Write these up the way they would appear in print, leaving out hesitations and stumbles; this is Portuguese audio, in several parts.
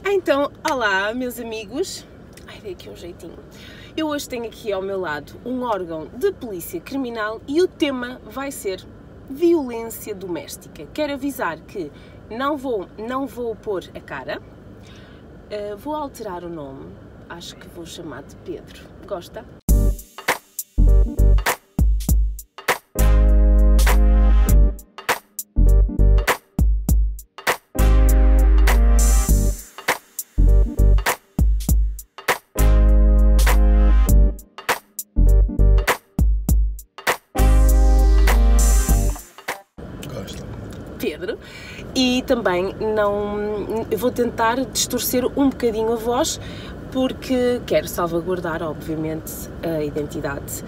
Então, olá meus amigos, dei aqui um jeitinho. Eu hoje tenho aqui ao meu lado um órgão de polícia criminal e o tema vai ser violência doméstica. Quero avisar que não vou pôr a cara, vou alterar o nome, acho que vou chamar de Pedro. Gosta? Pedro, e também eu vou tentar distorcer um bocadinho a voz porque quero salvaguardar, obviamente, a identidade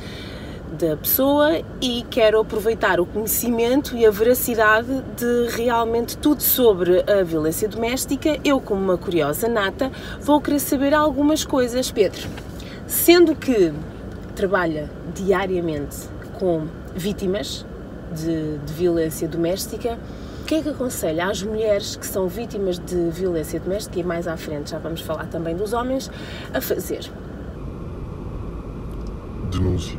da pessoa e quero aproveitar o conhecimento e a veracidade de realmente tudo sobre a violência doméstica. Eu, como uma curiosa nata, vou querer saber algumas coisas. Pedro, sendo que trabalha diariamente com vítimas de violência doméstica, o que é que aconselha às mulheres que são vítimas de violência doméstica, e mais à frente já vamos falar também dos homens, a fazer? Denúncia.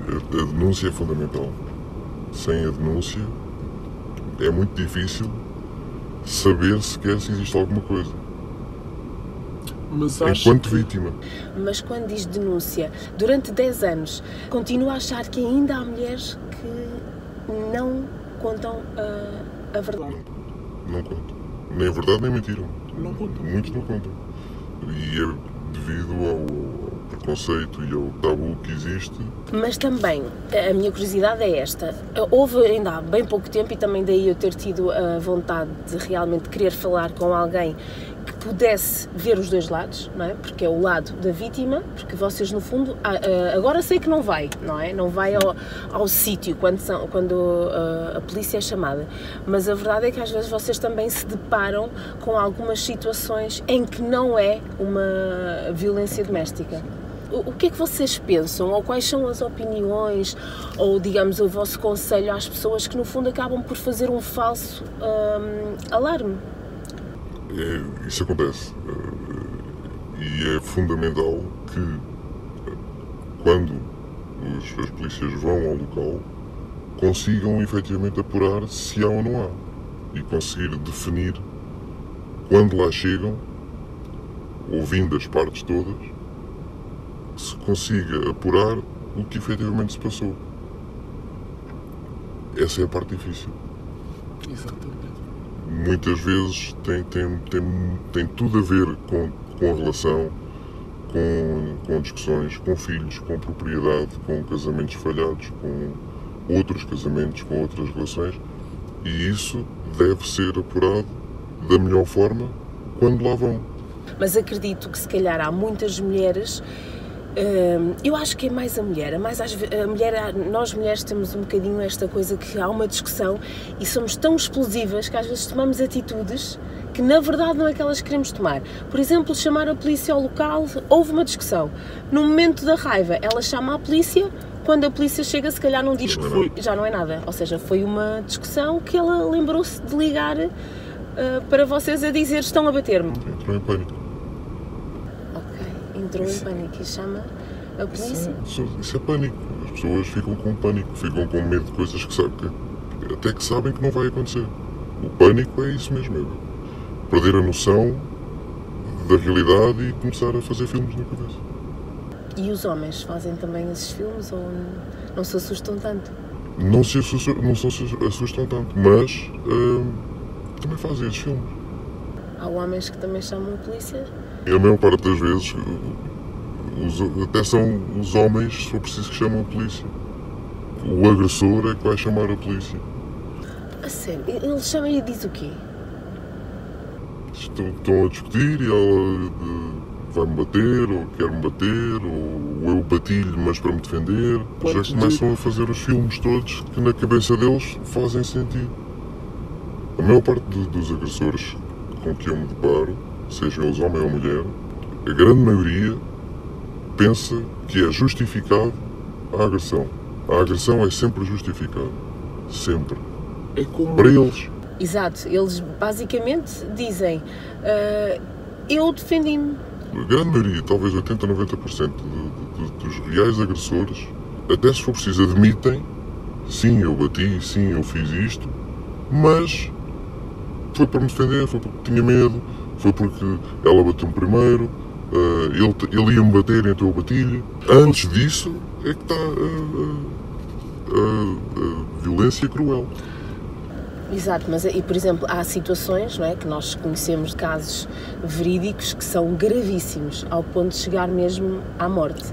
A denúncia é fundamental. Sem a denúncia é muito difícil saber sequer se existe alguma coisa. Mas enquanto vítima. Mas quando diz denúncia, durante 10 anos, continuo a achar que ainda há mulheres que não contam a verdade. Não contam. Nem a verdade nem mentira. Não contam. Muitos não contam. E é devido ao preconceito e ao tabu que existe. Mas também, a minha curiosidade é esta. Houve ainda há bem pouco tempo, e também daí eu ter tido a vontade de realmente querer falar com alguém que pudesse ver os dois lados, não é? Porque é o lado da vítima, porque vocês no fundo, agora sei que não vai, não é? Não vai ao sítio quando a polícia é chamada, mas a verdade é que às vezes vocês também se deparam com algumas situações em que não é uma violência doméstica. O que é que vocês pensam, ou quais são as opiniões, ou digamos o vosso conselho às pessoas que no fundo acabam por fazer um falso alarme? Isso acontece. E é fundamental que, quando as polícias vão ao local, consigam efetivamente apurar se há ou não há. E conseguir definir, quando lá chegam, ouvindo as partes todas, se consiga apurar o que efetivamente se passou. Essa é a parte difícil. Exatamente. Muitas vezes tem tudo a ver com a relação, com discussões, com filhos, com propriedade, com casamentos falhados, com outros casamentos, com outras relações, e isso deve ser apurado da melhor forma quando lá vão. Mas acredito que se calhar há muitas mulheres, eu acho que é mais a mulher, nós mulheres temos um bocadinho esta coisa que há uma discussão e somos tão explosivas que às vezes tomamos atitudes que na verdade não é que elas queremos tomar. Por exemplo, chamar a polícia ao local, houve uma discussão, no momento da raiva ela chama a polícia, quando a polícia chega se calhar não diz que foi, já não é nada, ou seja, foi uma discussão que ela lembrou-se de ligar para vocês a dizer estão a bater-me. Entrou em pânico. Entrou em pânico e chama a polícia? Isso é pânico. As pessoas ficam com pânico, ficam com medo de coisas até que sabem que não vai acontecer. O pânico é isso mesmo, é perder a noção da realidade e começar a fazer filmes na cabeça. E os homens fazem também esses filmes ou não se assustam tanto? Não se assustam tanto, mas também fazem esses filmes. Há homens que também chamam a polícia? E a maior parte das vezes, até são os homens, se for preciso, que chamam a polícia. O agressor é que vai chamar a polícia. A sério? Ele chama e diz o quê? Estão a discutir e ela vai-me bater, ou quer-me bater, ou eu bati-lhe, mas para me defender. Já começam a fazer os filmes todos que na cabeça deles fazem sentido. A maior parte dos agressores com que eu me deparo, sejam eles homem ou mulher, a grande maioria pensa que é justificado a agressão. A agressão é sempre justificada. Sempre. É como... Para eles. Exato, eles basicamente dizem, eu defendi-me. A grande maioria, talvez 80, 90% dos reais agressores, até se for preciso, admitem: sim, eu bati, sim, eu fiz isto, mas foi para me defender, foi porque tinha medo, foi porque ela bateu-me primeiro, ele ia-me bater, então eu bati-lhe. Antes disso é que está a violência cruel. Exato, mas e por exemplo, há situações, não é, que nós conhecemos de casos verídicos que são gravíssimos, ao ponto de chegar mesmo à morte.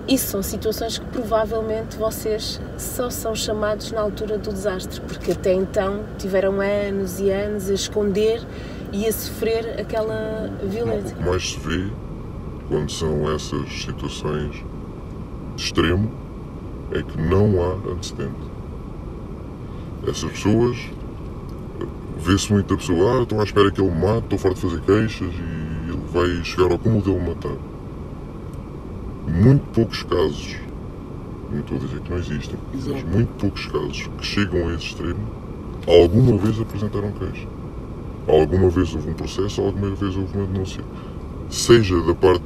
Isso são situações que provavelmente vocês só são chamados na altura do desastre, porque até então tiveram anos e anos a esconder e a sofrer aquela violência. O que mais se vê quando são essas situações de extremo é que não há antecedente. Essas pessoas, vê-se muito a pessoa: estou à espera que ele me mate, estou farto de fazer queixas e ele vai chegar ao cúmulo dele matar. Muito poucos casos, não estou a dizer que não existem, mas muito poucos casos que chegam a esse extremo, alguma vez apresentaram queixa. Alguma vez houve um processo, alguma vez houve uma denúncia. Seja da parte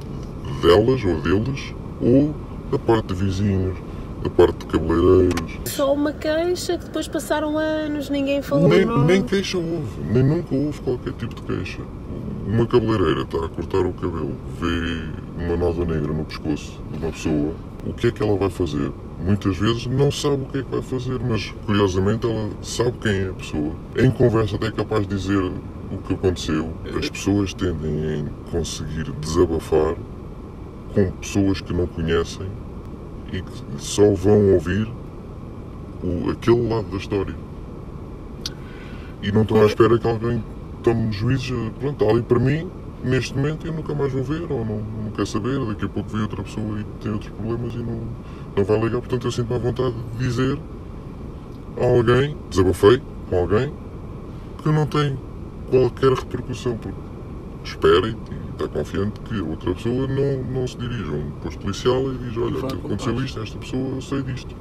delas ou deles, ou da parte de vizinhos, da parte de cabeleireiros. Só uma queixa que depois passaram anos, ninguém falou. Nem queixa houve, nem nunca houve qualquer tipo de queixa. Uma cabeleireira está a cortar o cabelo, vê uma nódoa negra no pescoço de uma pessoa, o que é que ela vai fazer? Muitas vezes não sabe o que é que vai fazer, mas curiosamente ela sabe quem é a pessoa. Em conversa até é capaz de dizer o que aconteceu. As pessoas tendem a conseguir desabafar com pessoas que não conhecem e que só vão ouvir aquele lado da história. E não estão à espera que alguém tome juízes. Pronto, está ali para mim, neste momento, eu nunca mais vou ver, ou não quer saber, daqui a pouco vê outra pessoa e tem outros problemas e não vai ligar. Portanto, eu sinto-me à vontade de dizer a alguém, desabafei com alguém, que não tem qualquer repercussão, porque espera e está confiante que a outra pessoa não se dirija a um posto policial e diz: olha, aconteceu isto, esta pessoa, eu sei disto.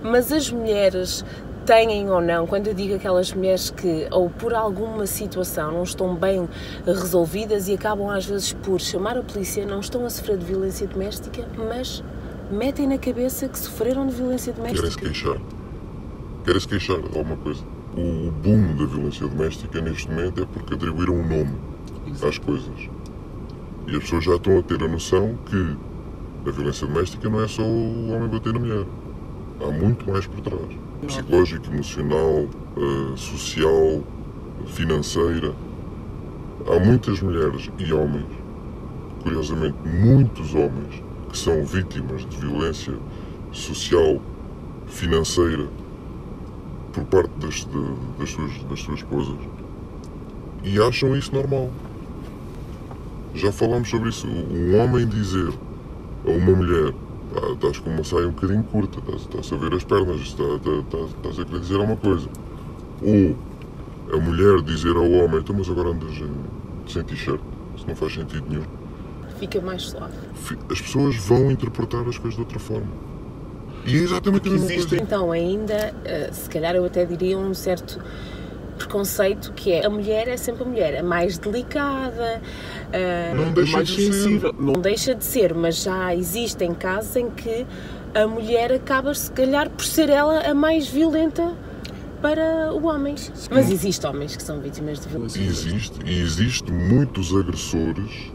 Mas as mulheres têm ou não, quando eu digo aquelas mulheres que, ou por alguma situação, não estão bem resolvidas e acabam às vezes por chamar a polícia, não estão a sofrer de violência doméstica, mas metem na cabeça que sofreram de violência doméstica. Querem-se queixar de alguma coisa. O boom da violência doméstica neste momento é porque atribuíram um nome às coisas. E as pessoas já estão a ter a noção que a violência doméstica não é só o homem bater na mulher. Há muito mais por trás. Psicológico, emocional, social, financeira. Há muitas mulheres e homens, curiosamente muitos homens, que são vítimas de violência social, financeira, por parte das suas esposas. E acham isso normal. Já falámos sobre isso. Um homem dizer a uma mulher: estás com uma saia um bocadinho curta, estás a ver as pernas, estás a querer dizer alguma coisa. Ou a mulher dizer ao homem: então, mas agora andas sem t-shirt, isso não faz sentido nenhum. Fica mais suave. As pessoas vão interpretar as coisas de outra forma. E é exatamente a mesma coisa. Então ainda, se calhar eu até diria um certo preconceito, que é: a mulher é sempre a mulher, a mais delicada, não deixa mais de sensível. não deixa de ser, mas já existem casos em que a mulher acaba, se calhar, por ser ela a mais violenta para o homem. Mas existem homens que são vítimas de violência. Existe muitos agressores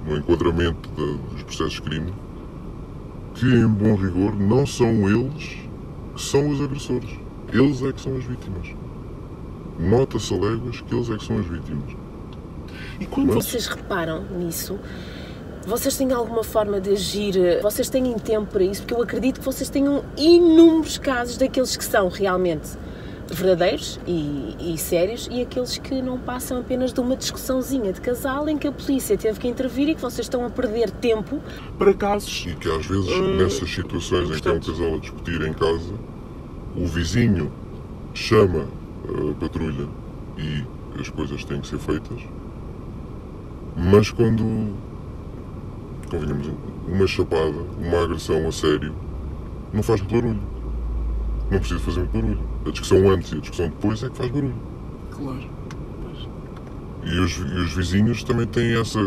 no enquadramento dos processos de crime que, em bom rigor, não são eles que são os agressores. Eles é que são as vítimas. Nota-se a léguas que eles é que são as vítimas. E quando Vocês reparam nisso? Vocês têm alguma forma de agir? Vocês têm tempo para isso? Porque eu acredito que vocês tenham inúmeros casos daqueles que são realmente verdadeiros e sérios, e aqueles que não passam apenas de uma discussãozinha de casal em que a polícia teve que intervir e que vocês estão a perder tempo. para casos, E que às vezes, nessas situações em que é um casal a discutir em casa, o vizinho chama a patrulha e as coisas têm que ser feitas, mas quando convenhamos, uma chapada, uma agressão a sério, não faz muito barulho. não precisa fazer muito barulho. A discussão antes e a discussão depois é que faz barulho. Claro. E os vizinhos também têm essa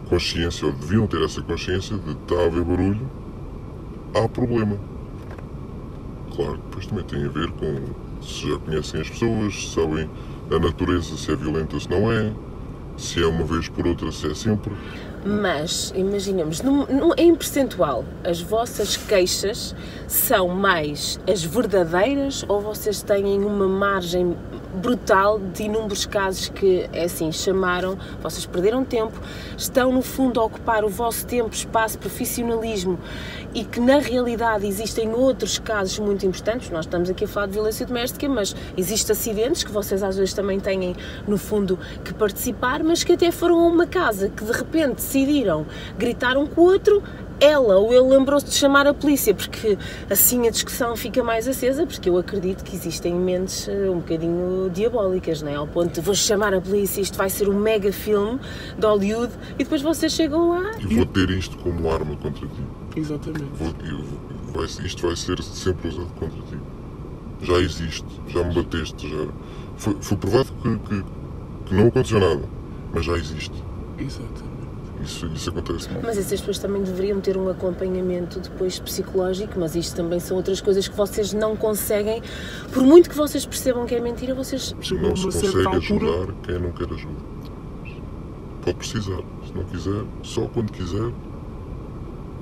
consciência, ou deviam ter essa consciência de está a haver barulho, há problema. Claro, depois também tem a ver com se já conhecem as pessoas, se sabem a natureza, se é violenta, se não é, se é uma vez por outra, se é sempre. Mas, imaginemos, em percentual, as vossas queixas são mais as verdadeiras ou vocês têm uma margem brutal de inúmeros casos que, é assim, chamaram, vocês perderam tempo, estão no fundo a ocupar o vosso tempo, espaço, profissionalismo e que na realidade existem outros casos muito importantes, nós estamos aqui a falar de violência doméstica, mas existem acidentes que vocês às vezes também têm no fundo que participar, mas que até foram a uma casa que de repente decidiram gritar um com o outro, ela ou ele lembrou-se de chamar a polícia, porque assim a discussão fica mais acesa, porque eu acredito que existem mentes um bocadinho diabólicas, não é? Ao ponto de vou chamar a polícia, isto vai ser um mega filme de Hollywood e depois vocês chegam lá. E vou ter isto como arma contra ti. Exatamente. Isto vai ser sempre usado contra ti. Já existe, já me bateste, já. Foi provado que não aconteceu nada, mas já existe. Exatamente. Isso acontece. Mas essas pessoas também deveriam ter um acompanhamento depois psicológico, mas isto também são outras coisas que vocês não conseguem, por muito que vocês percebam que é mentira, vocês... Chegou Não se uma certa consegue altura. ajudar quem não quer ajuda. Pode precisar. Se não quiser, só quando quiser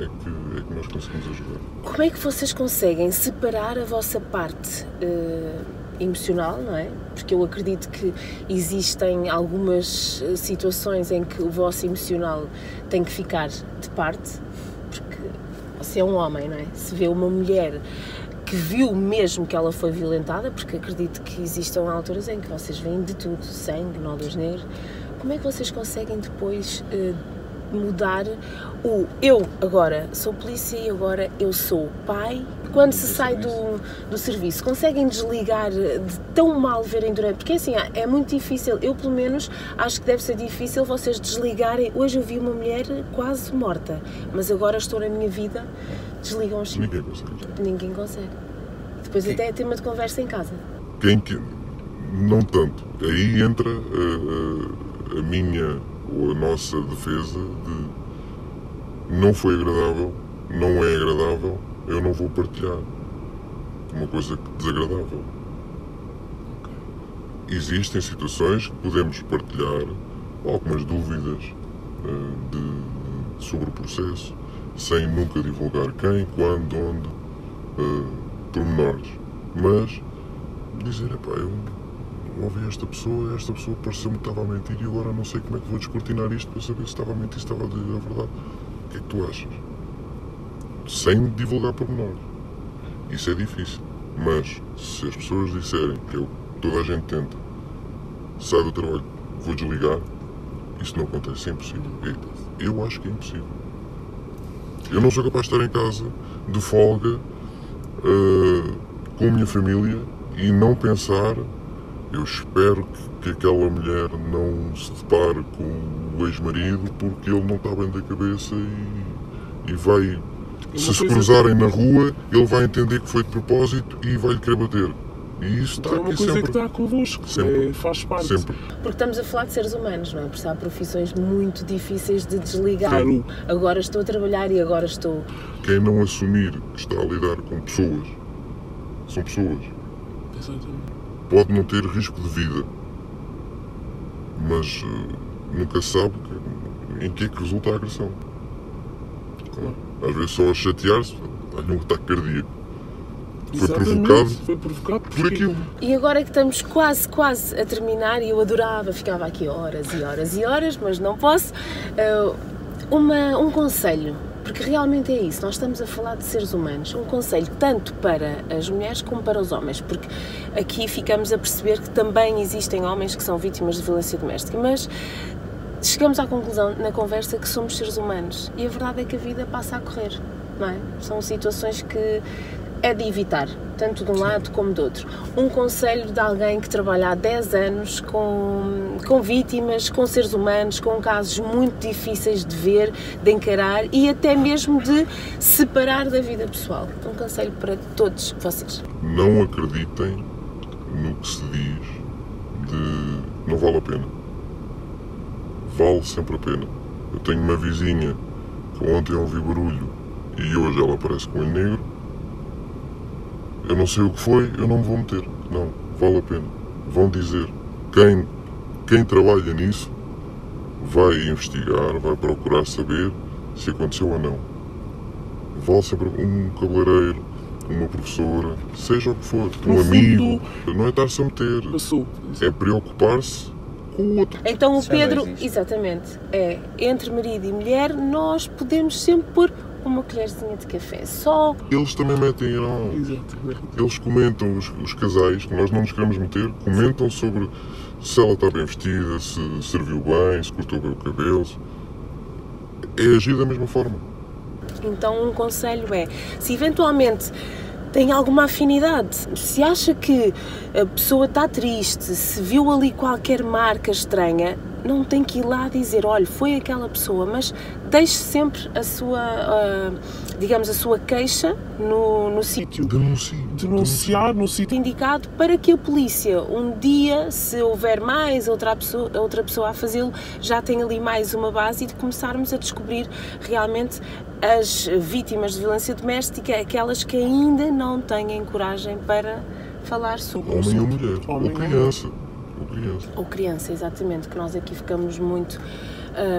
é que nós conseguimos ajudar. Como é que vocês conseguem separar a vossa parte emocional, não é? Porque eu acredito que existem algumas situações em que o vosso emocional tem que ficar de parte, porque você é um homem, não é? Se vê uma mulher que viu mesmo que ela foi violentada, porque acredito que existam alturas em que vocês veem de tudo, sangue, nódulos negros, como é que vocês conseguem depois mudar o eu agora sou polícia e agora eu sou pai? Quando se sai do serviço, conseguem desligar de tão mal verem durante... Porque assim, é muito difícil, eu pelo menos acho que deve ser difícil vocês desligarem. Hoje eu vi uma mulher quase morta, mas agora estou na minha vida, desligam os... Ninguém consegue. Ninguém consegue. Depois até é tema de conversa em casa. Não tanto. Aí entra a minha ou a nossa defesa de não foi agradável, não é agradável, eu não vou partilhar uma coisa desagradável. Existem situações que podemos partilhar algumas dúvidas sobre o processo, sem nunca divulgar quem, quando, onde, pormenores. Mas dizer, eu ouvi esta pessoa pareceu-me que estava a mentir e agora não sei como é que vou descortinar isto para saber se estava a mentir, se estava a dizer a verdade. O que é que tu achas? Sem divulgar pormenores. Isso é difícil. Mas se as pessoas disserem que toda a gente tenta, sai do trabalho, vou desligar, isso não acontece, é impossível. Eu acho que é impossível. Eu não sou capaz de estar em casa de folga com a minha família e não pensar, eu espero que aquela mulher não se depare com o ex-marido porque ele não está bem da cabeça e vai, se cruzarem na rua, ele vai entender que foi de propósito e vai-lhe querer bater. E isso está É uma aqui coisa sempre. que está convosco, Sempre. faz parte. Sempre. Porque estamos a falar de seres humanos, não é? Porque há profissões muito difíceis de desligar. Claro. Agora estou a trabalhar e agora estou... Quem não assumir que está a lidar com pessoas, são pessoas. Exatamente. Pode não ter risco de vida, mas nunca sabe em que é que resulta a agressão. Às vezes só a chatear-se, olha um ataque cardíaco. Foi provocado por aquilo. E agora que estamos quase a terminar, e eu adorava, ficava aqui horas e horas e horas, mas não posso, um conselho, porque realmente é isso, nós estamos a falar de seres humanos, um conselho tanto para as mulheres como para os homens, porque aqui ficamos a perceber que também existem homens que são vítimas de violência doméstica, mas chegamos à conclusão na conversa que somos seres humanos e a verdade é que a vida passa a correr, não é? São situações que é de evitar, tanto de um lado como do outro. Um conselho de alguém que trabalha há 10 anos com vítimas, com seres humanos, com casos muito difíceis de ver, de encarar e até mesmo de separar da vida pessoal. Um conselho para todos vocês. Não acreditem no que se diz de não vale a pena. Vale sempre a pena. Eu tenho uma vizinha que ontem ouvi barulho e hoje ela aparece com o olho negro. Eu não sei o que foi, eu não me vou meter. Não, vale a pena. Vão dizer. Quem trabalha nisso vai investigar, vai procurar saber se aconteceu ou não. Vale sempre um cabeleireiro, uma professora, seja o que for, um amigo. Não é estar-se a meter, é preocupar-se com o outro. Então o Pedro, exatamente, entre marido e mulher, nós podemos sempre pôr uma colherzinha de café, só. Eles também metem a nós. Exatamente. Eles comentam, os casais, que nós não nos queremos meter, comentam sobre se ela está bem vestida, se serviu bem, se cortou bem o cabelo. É agir da mesma forma. Então um conselho é, se eventualmente tem alguma afinidade, se acha que a pessoa está triste, se viu ali qualquer marca estranha, não tem que ir lá dizer, olha, foi aquela pessoa, mas deixe sempre a sua, digamos, a sua queixa no sítio. Denunciar no sítio Indicado para que a polícia, um dia, se houver mais outra pessoa a fazê-lo, já tenha ali mais uma base e de começarmos a descobrir realmente as vítimas de violência doméstica, aquelas que ainda não têm coragem para falar sobre Homem ou mulher, ou criança. Ou criança, exatamente, que nós aqui ficamos muito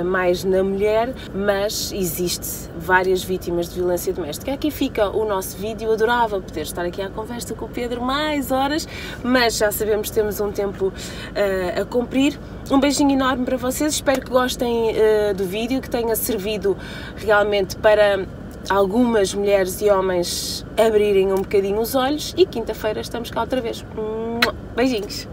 mais na mulher, mas existe várias vítimas de violência doméstica. Aqui fica o nosso vídeo, eu adorava poder estar aqui à conversa com o Pedro mais horas, mas já sabemos que temos um tempo a cumprir. Um beijinho enorme para vocês, espero que gostem do vídeo, que tenha servido realmente para algumas mulheres e homens abrirem um bocadinho os olhos e quinta-feira estamos cá outra vez. Beijinhos!